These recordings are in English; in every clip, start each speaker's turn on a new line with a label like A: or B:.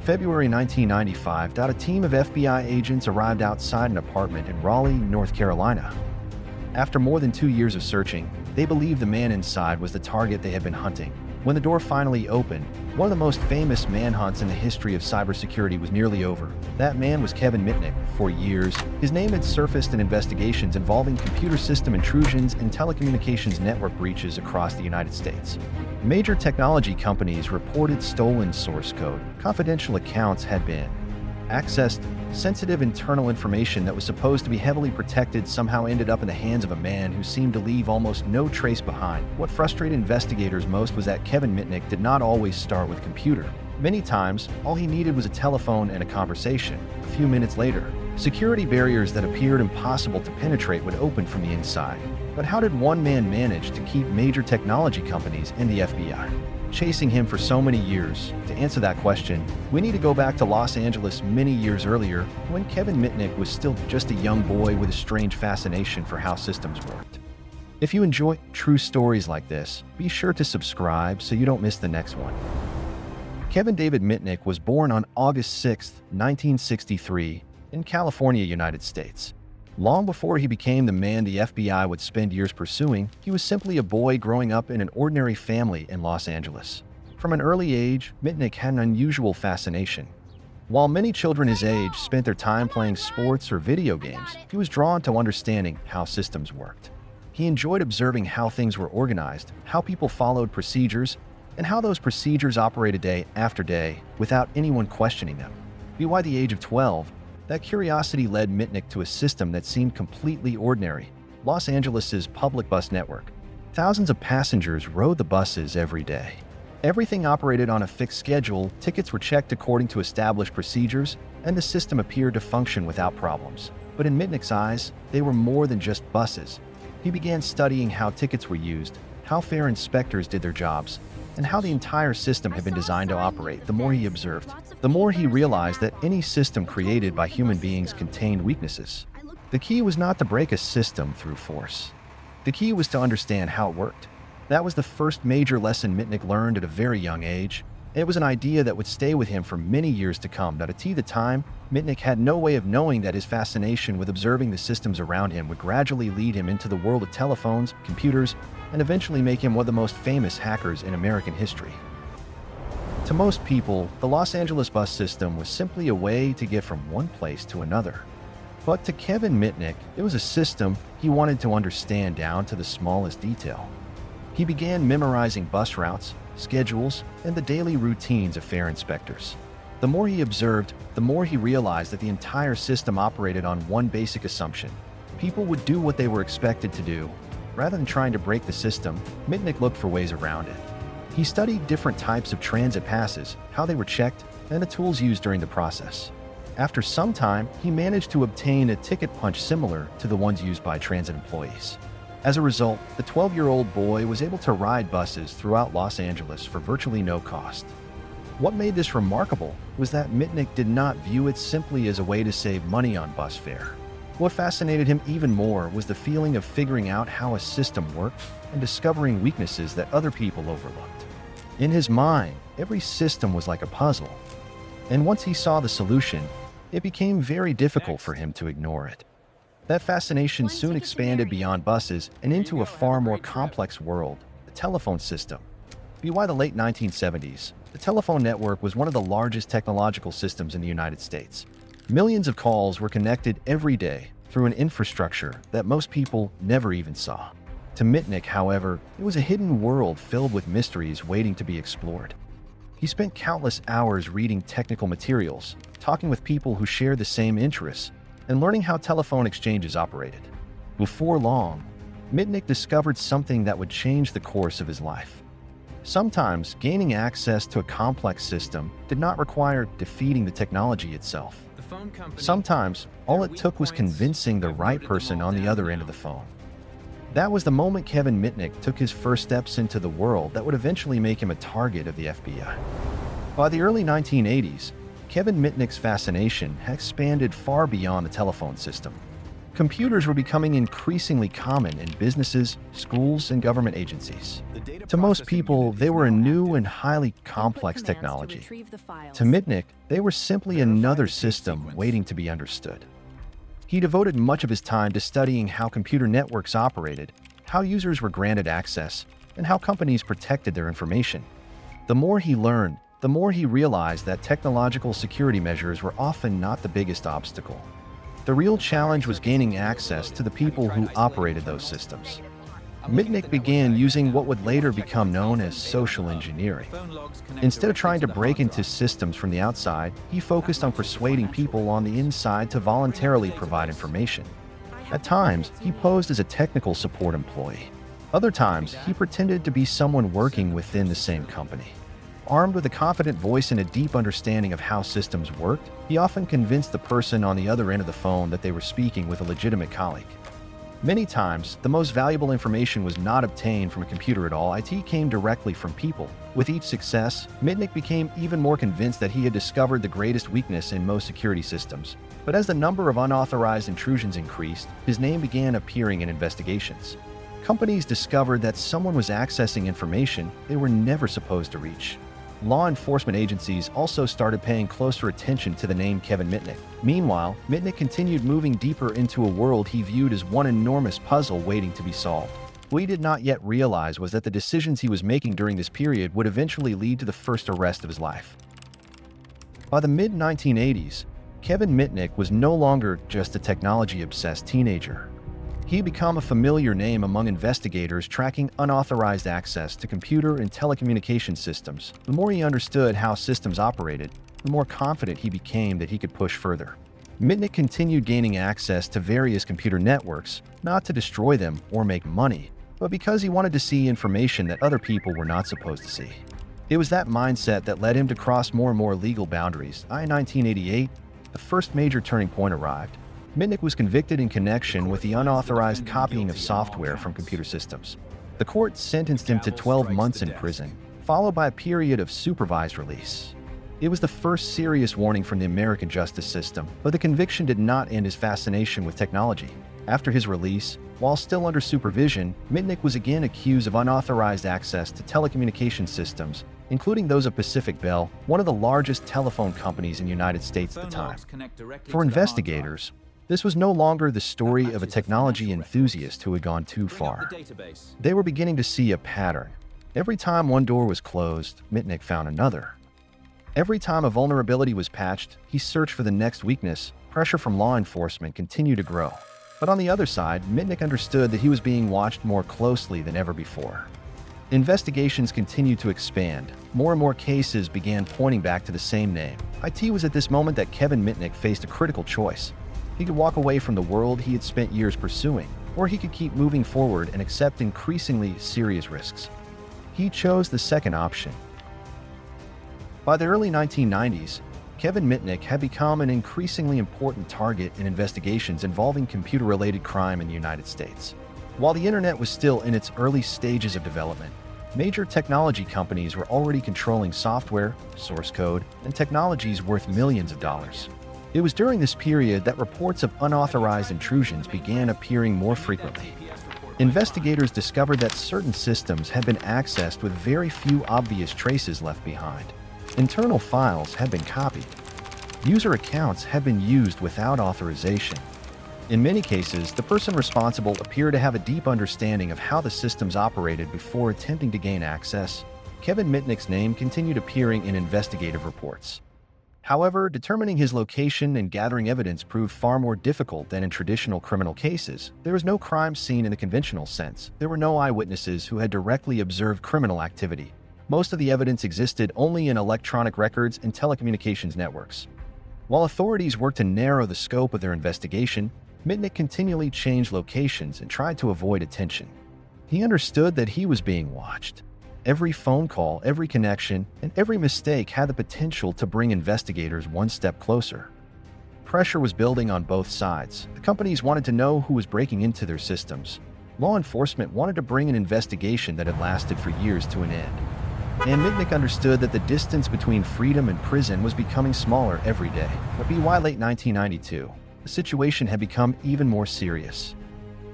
A: February 1995, a team of FBI agents arrived outside an apartment in Raleigh, North Carolina. After more than 2 years of searching, they believed the man inside was the target they had been hunting. When the door finally opened, one of the most famous manhunts in the history of cybersecurity was nearly over. That man was Kevin Mitnick. For years, his name had surfaced in investigations involving computer system intrusions and telecommunications network breaches across the United States. Major technology companies reported stolen source code. Confidential accounts had been accessed. Sensitive internal information that was supposed to be heavily protected somehow ended up in the hands of a man who seemed to leave almost no trace behind. What frustrated investigators most was that Kevin Mitnick did not always start with a computer. Many times, all he needed was a telephone and a conversation. A few minutes later, security barriers that appeared impossible to penetrate would open from the inside. But how did one man manage to keep major technology companies and the FBI chasing him for so many years? To answer that question, we need to go back to Los Angeles many years earlier, when Kevin Mitnick was still just a young boy with a strange fascination for how systems worked. If you enjoy true stories like this, be sure to subscribe so you don't miss the next one. Kevin David Mitnick was born on August 6, 1963, in California, United States. Long before he became the man the FBI would spend years pursuing, he was simply a boy growing up in an ordinary family in Los Angeles. From an early age, Mitnick had an unusual fascination. While many children his age spent their time playing sports or video games, he was drawn to understanding how systems worked. He enjoyed observing how things were organized, how people followed procedures, and how those procedures operated day after day without anyone questioning them. By the age of 12, that curiosity led Mitnick to a system that seemed completely ordinary: Los Angeles' public bus network. Thousands of passengers rode the buses every day. Everything operated on a fixed schedule, tickets were checked according to established procedures, and the system appeared to function without problems. But in Mitnick's eyes, they were more than just buses. He began studying how tickets were used, how fare inspectors did their jobs, and how the entire system had been designed to operate. The more he observed, the more he realized that any system created by human beings contained weaknesses. The key was not to break a system through force. The key was to understand how it worked. That was the first major lesson Mitnick learned at a very young age. It was an idea that would stay with him for many years to come. At the time, Mitnick had no way of knowing that his fascination with observing the systems around him would gradually lead him into the world of telephones, computers, and eventually make him one of the most famous hackers in American history. To most people, the Los Angeles bus system was simply a way to get from one place to another. But to Kevin Mitnick, it was a system he wanted to understand down to the smallest detail. He began memorizing bus routes, schedules, and the daily routines of fare inspectors. The more he observed, the more he realized that the entire system operated on one basic assumption: people would do what they were expected to do. Rather than trying to break the system, Mitnick looked for ways around it. He studied different types of transit passes, how they were checked, and the tools used during the process. After some time, he managed to obtain a ticket punch similar to the ones used by transit employees. As a result, the 12-year-old boy was able to ride buses throughout Los Angeles for virtually no cost. What made this remarkable was that Mitnick did not view it simply as a way to save money on bus fare. What fascinated him even more was the feeling of figuring out how a system worked and discovering weaknesses that other people overlooked. In his mind, every system was like a puzzle, and once he saw the solution, it became very difficult for him to ignore it. That fascination soon expanded beyond buses and into a far more complex world: the telephone system. By the late 1970s, the telephone network was one of the largest technological systems in the United States. Millions of calls were connected every day through an infrastructure that most people never even saw. To Mitnick, however, it was a hidden world filled with mysteries waiting to be explored. He spent countless hours reading technical materials, talking with people who shared the same interests, and learning how telephone exchanges operated. Before long, Mitnick discovered something that would change the course of his life. Sometimes, gaining access to a complex system did not require defeating the technology itself. Sometimes, all it took was convincing the right person on the other end of the phone. That was the moment Kevin Mitnick took his first steps into the world that would eventually make him a target of the FBI. By the early 1980s, Kevin Mitnick's fascination had expanded far beyond the telephone system. Computers were becoming increasingly common in businesses, schools, and government agencies. To most people, they were a new and highly complex technology. To Mitnick, they were simply another system waiting to be understood. He devoted much of his time to studying how computer networks operated, how users were granted access, and how companies protected their information. The more he learned, the more he realized that technological security measures were often not the biggest obstacle. The real challenge was gaining access to the people who operated those systems. Mitnick began using what would later become known as social engineering. Instead of trying to break into systems from the outside, he focused on persuading people on the inside to voluntarily provide information. At times, he posed as a technical support employee. Other times, he pretended to be someone working within the same company. Armed with a confident voice and a deep understanding of how systems worked, he often convinced the person on the other end of the phone that they were speaking with a legitimate colleague. Many times, the most valuable information was not obtained from a computer at all. IT came directly from people. With each success, Mitnick became even more convinced that he had discovered the greatest weakness in most security systems. But as the number of unauthorized intrusions increased, his name began appearing in investigations. Companies discovered that someone was accessing information they were never supposed to reach. Law enforcement agencies also started paying closer attention to the name Kevin Mitnick. Meanwhile, Mitnick continued moving deeper into a world he viewed as one enormous puzzle waiting to be solved. What he did not yet realize was that the decisions he was making during this period would eventually lead to the first arrest of his life. By the mid-1980s, Kevin Mitnick was no longer just a technology-obsessed teenager. He had become a familiar name among investigators tracking unauthorized access to computer and telecommunication systems. The more he understood how systems operated, the more confident he became that he could push further. Mitnick continued gaining access to various computer networks, not to destroy them or make money, but because he wanted to see information that other people were not supposed to see. It was that mindset that led him to cross more and more legal boundaries. In 1988, the first major turning point arrived. Mitnick was convicted in connection with the unauthorized copying of software from computer systems. The court sentenced him to 12 months in prison, followed by a period of supervised release. It was the first serious warning from the American justice system, but the conviction did not end his fascination with technology. After his release, while still under supervision, Mitnick was again accused of unauthorized access to telecommunication systems, including those of Pacific Bell, one of the largest telephone companies in the United States at the time. For investigators, this was no longer the story of a technology enthusiast who had gone too far. They were beginning to see a pattern. Every time one door was closed, Mitnick found another. Every time a vulnerability was patched, he searched for the next weakness. Pressure from law enforcement continued to grow. But on the other side, Mitnick understood that he was being watched more closely than ever before. Investigations continued to expand. More and more cases began pointing back to the same name. It was at this moment that Kevin Mitnick faced a critical choice. He could walk away from the world he had spent years pursuing, or he could keep moving forward and accept increasingly serious risks. He chose the second option. By the early 1990s, Kevin Mitnick had become an increasingly important target in investigations involving computer-related crime in the United States. While the internet was still in its early stages of development, major technology companies were already controlling software, source code, and technologies worth millions of dollars. It was during this period that reports of unauthorized intrusions began appearing more frequently. Investigators discovered that certain systems had been accessed with very few obvious traces left behind. Internal files had been copied. User accounts had been used without authorization. In many cases, the person responsible appeared to have a deep understanding of how the systems operated before attempting to gain access. Kevin Mitnick's name continued appearing in investigative reports. However, determining his location and gathering evidence proved far more difficult than in traditional criminal cases. There was no crime scene in the conventional sense. There were no eyewitnesses who had directly observed criminal activity. Most of the evidence existed only in electronic records and telecommunications networks. While authorities worked to narrow the scope of their investigation, Mitnick continually changed locations and tried to avoid attention. He understood that he was being watched. Every phone call, every connection, and every mistake had the potential to bring investigators one step closer. Pressure was building on both sides. The companies wanted to know who was breaking into their systems. Law enforcement wanted to bring an investigation that had lasted for years to an end. And Mitnick understood that the distance between freedom and prison was becoming smaller every day. But by late 1992, the situation had become even more serious.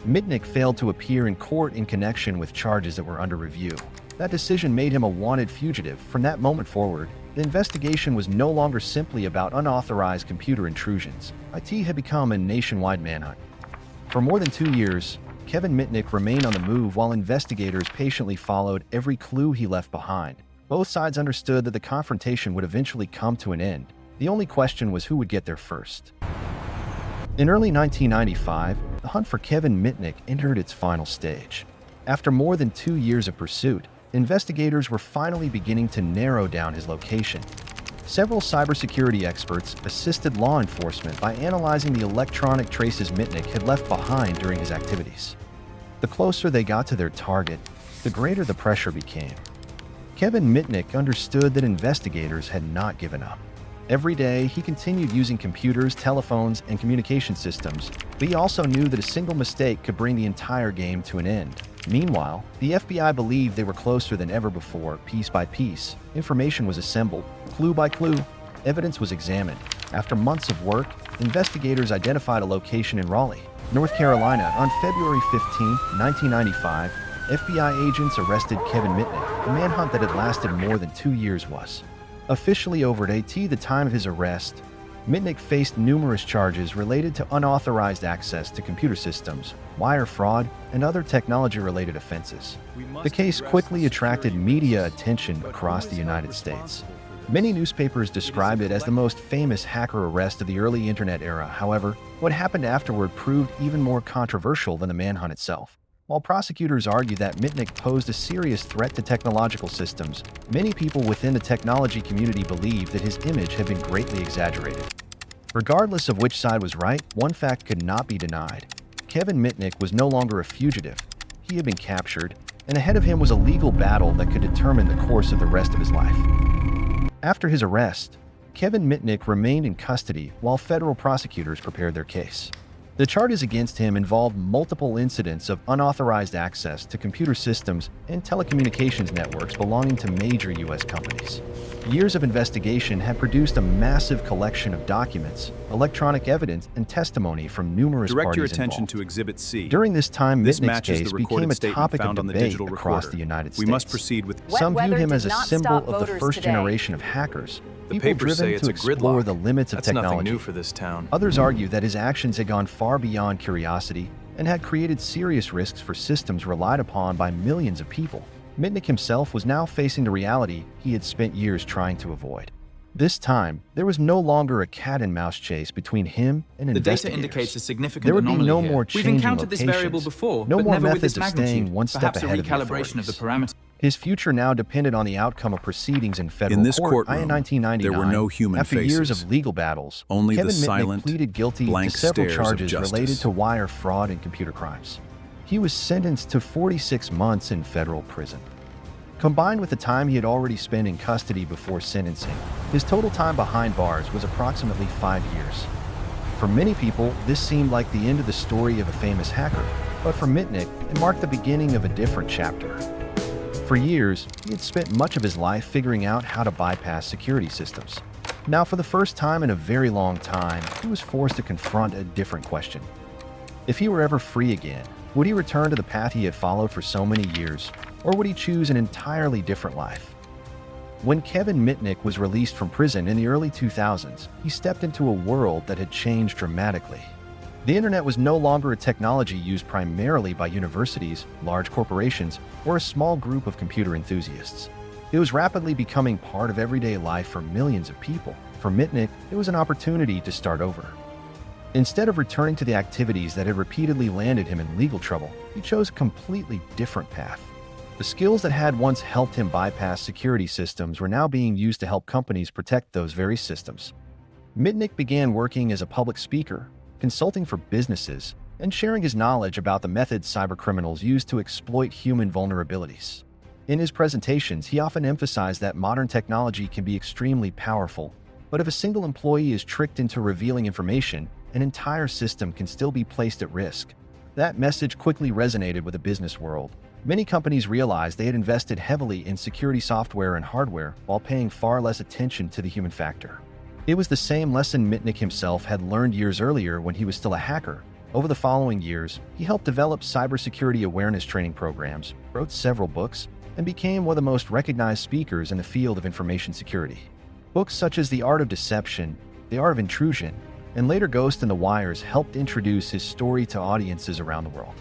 A: Mitnick failed to appear in court in connection with charges that were under review. That decision made him a wanted fugitive. From that moment forward, the investigation was no longer simply about unauthorized computer intrusions. IT had become a nationwide manhunt. For more than 2 years, Kevin Mitnick remained on the move while investigators patiently followed every clue he left behind. Both sides understood that the confrontation would eventually come to an end. The only question was who would get there first. In early 1995, the hunt for Kevin Mitnick entered its final stage. After more than 2 years of pursuit, investigators were finally beginning to narrow down his location. Several cybersecurity experts assisted law enforcement by analyzing the electronic traces Mitnick had left behind during his activities. The closer they got to their target, the greater the pressure became. Kevin Mitnick understood that investigators had not given up. Every day, he continued using computers, telephones, and communication systems, but he also knew that a single mistake could bring the entire game to an end. Meanwhile, the FBI believed they were closer than ever before. Piece by piece, information was assembled. Clue by clue, evidence was examined. After months of work, investigators identified a location in Raleigh, North Carolina. On February 15, 1995, FBI agents arrested Kevin Mitnick. The manhunt that had lasted more than 2 years was officially over. At the time of his arrest, Mitnick faced numerous charges related to unauthorized access to computer systems, wire fraud, and other technology-related offenses. The case quickly attracted media attention across the United States. Many newspapers described it as the most famous hacker arrest of the early internet era. However, what happened afterward proved even more controversial than the manhunt itself. While prosecutors argued that Mitnick posed a serious threat to technological systems, many people within the technology community believed that his image had been greatly exaggerated. Regardless of which side was right, one fact could not be denied. Kevin Mitnick was no longer a fugitive. He had been captured, and ahead of him was a legal battle that could determine the course of the rest of his life. After his arrest, Kevin Mitnick remained in custody while federal prosecutors prepared their case. The charges against him involved multiple incidents of unauthorized access to computer systems and telecommunications networks belonging to major U.S. companies. Years of investigation had produced a massive collection of documents, electronic evidence, and testimony from numerous parties involved.
B: Direct your attention to Exhibit C.
A: During this time,
B: This
A: Mitnick's
B: matches
A: case
B: the
A: became
B: recorded
A: a
B: statement
A: topic of
B: found on the
A: debate
B: digital
A: across
B: recorder.
A: the United States.
B: We must proceed with.
A: Some viewed him as a
C: did not
A: symbol
C: stop
A: of the
C: voters
A: first
C: today.
A: generation of hackers,
B: The
A: people
B: papers say
A: driven
B: it's
A: to
B: a
A: explore
B: gridlock.
A: the limits of
B: That's
A: technology.
B: nothing new for this town.
A: Others argue that his actions had gone far beyond curiosity and had created serious risks for systems relied upon by millions of people. Mitnick himself was now facing the reality he had spent years trying to avoid. This time, there was no longer a cat-and-mouse chase between him and
D: The
A: investigators.
D: data indicates a significant
A: There would be
D: anomaly
A: no
D: here.
A: more
D: We've
A: changing
D: encountered this variable
A: locations,
D: before,
A: no
D: but
A: more
D: never with
A: methods
D: this
A: of staying
D: magnitude.
A: one step
D: Perhaps a
A: ahead of the
D: recalibration of the
A: authorities.
D: parameters.
A: His future now depended on the outcome of proceedings in federal
B: In this
A: court.
B: courtroom,
A: In 1999,
B: there were no human
A: after years
B: faces.
A: of legal battles,
B: Only
A: Kevin
B: the
A: Mitnick
B: silent,
A: pleaded guilty to
B: blank
A: several
B: stares of
A: charges
B: justice.
A: related to wire fraud and computer crimes. He was sentenced to 46 months in federal prison. Combined with the time he had already spent in custody before sentencing, his total time behind bars was approximately 5 years. For many people, this seemed like the end of the story of a famous hacker, but for Mitnick, it marked the beginning of a different chapter. For years, he had spent much of his life figuring out how to bypass security systems. Now, for the first time in a very long time, he was forced to confront a different question. If he were ever free again, would he return to the path he had followed for so many years, or would he choose an entirely different life? When Kevin Mitnick was released from prison in the early 2000s, he stepped into a world that had changed dramatically. The internet was no longer a technology used primarily by universities, large corporations, or a small group of computer enthusiasts. It was rapidly becoming part of everyday life for millions of people. For Mitnick, it was an opportunity to start over. Instead of returning to the activities that had repeatedly landed him in legal trouble, he chose a completely different path. The skills that had once helped him bypass security systems were now being used to help companies protect those very systems. Mitnick began working as a public speaker, consulting for businesses, and sharing his knowledge about the methods cybercriminals use to exploit human vulnerabilities. In his presentations, he often emphasized that modern technology can be extremely powerful, but if a single employee is tricked into revealing information, an entire system can still be placed at risk. That message quickly resonated with the business world. Many companies realized they had invested heavily in security software and hardware while paying far less attention to the human factor. It was the same lesson Mitnick himself had learned years earlier when he was still a hacker. Over the following years, he helped develop cybersecurity awareness training programs, wrote several books, and became one of the most recognized speakers in the field of information security. Books such as The Art of Deception, The Art of Intrusion, and later Ghost in the Wires helped introduce his story to audiences around the world.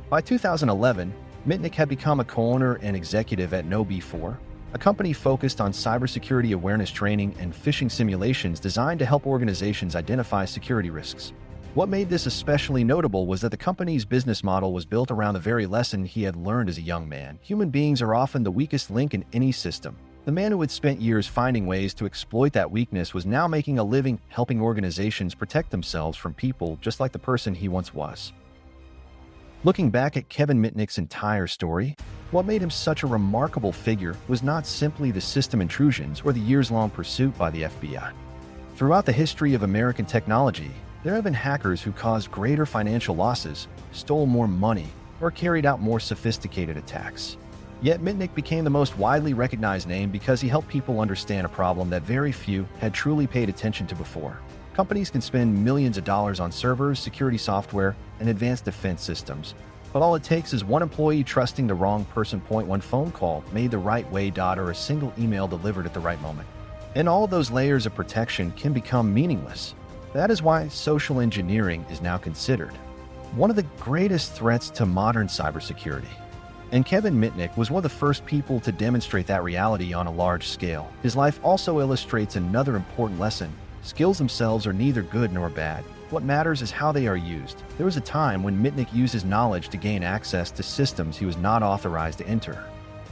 A: By 2011, Mitnick had become a co-owner and executive at KnowBe4, a company focused on cybersecurity awareness training and phishing simulations designed to help organizations identify security risks. What made this especially notable was that the company's business model was built around the very lesson he had learned as a young man. Human beings are often the weakest link in any system. The man who had spent years finding ways to exploit that weakness was now making a living helping organizations protect themselves from people just like the person he once was. Looking back at Kevin Mitnick's entire story, what made him such a remarkable figure was not simply the system intrusions or the years-long pursuit by the FBI. Throughout the history of American technology, there have been hackers who caused greater financial losses, stole more money, or carried out more sophisticated attacks. Yet Mitnick became the most widely recognized name because he helped people understand a problem that very few had truly paid attention to before. Companies can spend millions of dollars on servers, security software, and advanced defense systems, but all it takes is one employee trusting the wrong person, one phone call made the right way, or a single email delivered at the right moment. And all those layers of protection can become meaningless. That is why social engineering is now considered one of the greatest threats to modern cybersecurity. And Kevin Mitnick was one of the first people to demonstrate that reality on a large scale. His life also illustrates another important lesson. Skills themselves are neither good nor bad. What matters is how they are used. There was a time when Mitnick used his knowledge to gain access to systems he was not authorized to enter.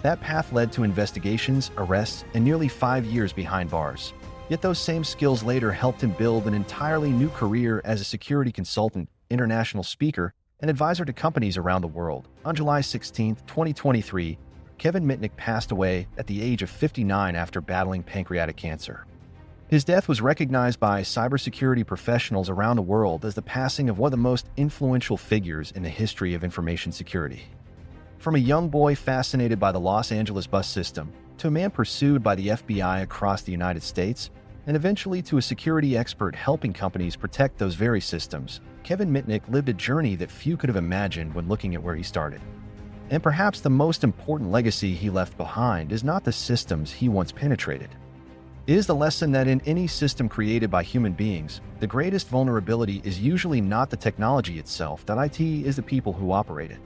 A: That path led to investigations, arrests, and nearly 5 years behind bars. Yet those same skills later helped him build an entirely new career as a security consultant, international speaker, and advisor to companies around the world. On July 16, 2023, Kevin Mitnick passed away at the age of 59 after battling pancreatic cancer. His death was recognized by cybersecurity professionals around the world as the passing of one of the most influential figures in the history of information security. From a young boy fascinated by the Los Angeles bus system, to a man pursued by the FBI across the United States, and eventually to a security expert helping companies protect those very systems, Kevin Mitnick lived a journey that few could have imagined when looking at where he started. And perhaps the most important legacy he left behind is not the systems he once penetrated. It is the lesson that in any system created by human beings, the greatest vulnerability is usually not the technology itself, that IT is the people who operate it.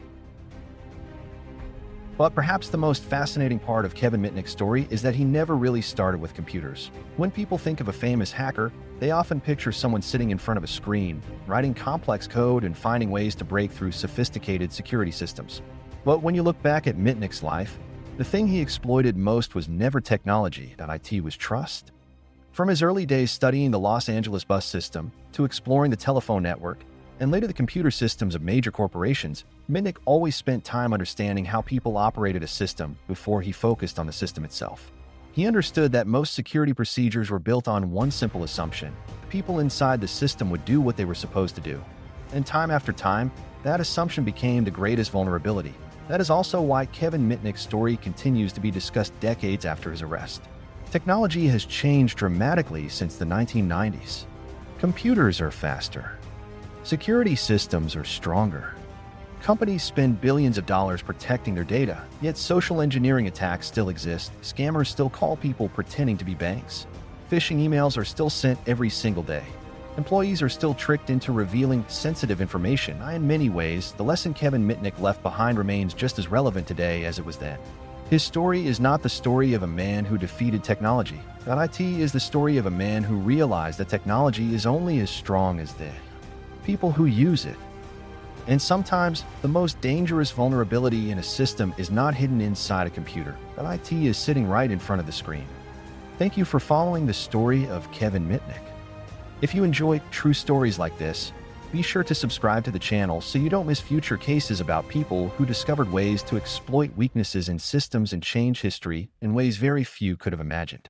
A: But perhaps the most fascinating part of Kevin Mitnick's story is that he never really started with computers. When people think of a famous hacker, they often picture someone sitting in front of a screen, writing complex code and finding ways to break through sophisticated security systems. But when you look back at Mitnick's life, the thing he exploited most was never technology, IT was trust. From his early days studying the Los Angeles bus system, to exploring the telephone network, and later the computer systems of major corporations, Mitnick always spent time understanding how people operated a system before he focused on the system itself. He understood that most security procedures were built on one simple assumption: the people inside the system would do what they were supposed to do. And time after time, that assumption became the greatest vulnerability. That is also why Kevin Mitnick's story continues to be discussed decades after his arrest. Technology has changed dramatically since the 1990s. Computers are faster. Security systems are stronger. Companies spend billions of dollars protecting their data, yet social engineering attacks still exist. Scammers still call people pretending to be banks. Phishing emails are still sent every single day. Employees are still tricked into revealing sensitive information. In many ways, the lesson Kevin Mitnick left behind remains just as relevant today as it was then. His story is not the story of a man who defeated technology. IT is the story of a man who realized that technology is only as strong as the people who use it. And sometimes, the most dangerous vulnerability in a system is not hidden inside a computer, but IT is sitting right in front of the screen. Thank you for following the story of Kevin Mitnick. If you enjoy true stories like this, be sure to subscribe to the channel so you don't miss future cases about people who discovered ways to exploit weaknesses in systems and change history in ways very few could have imagined.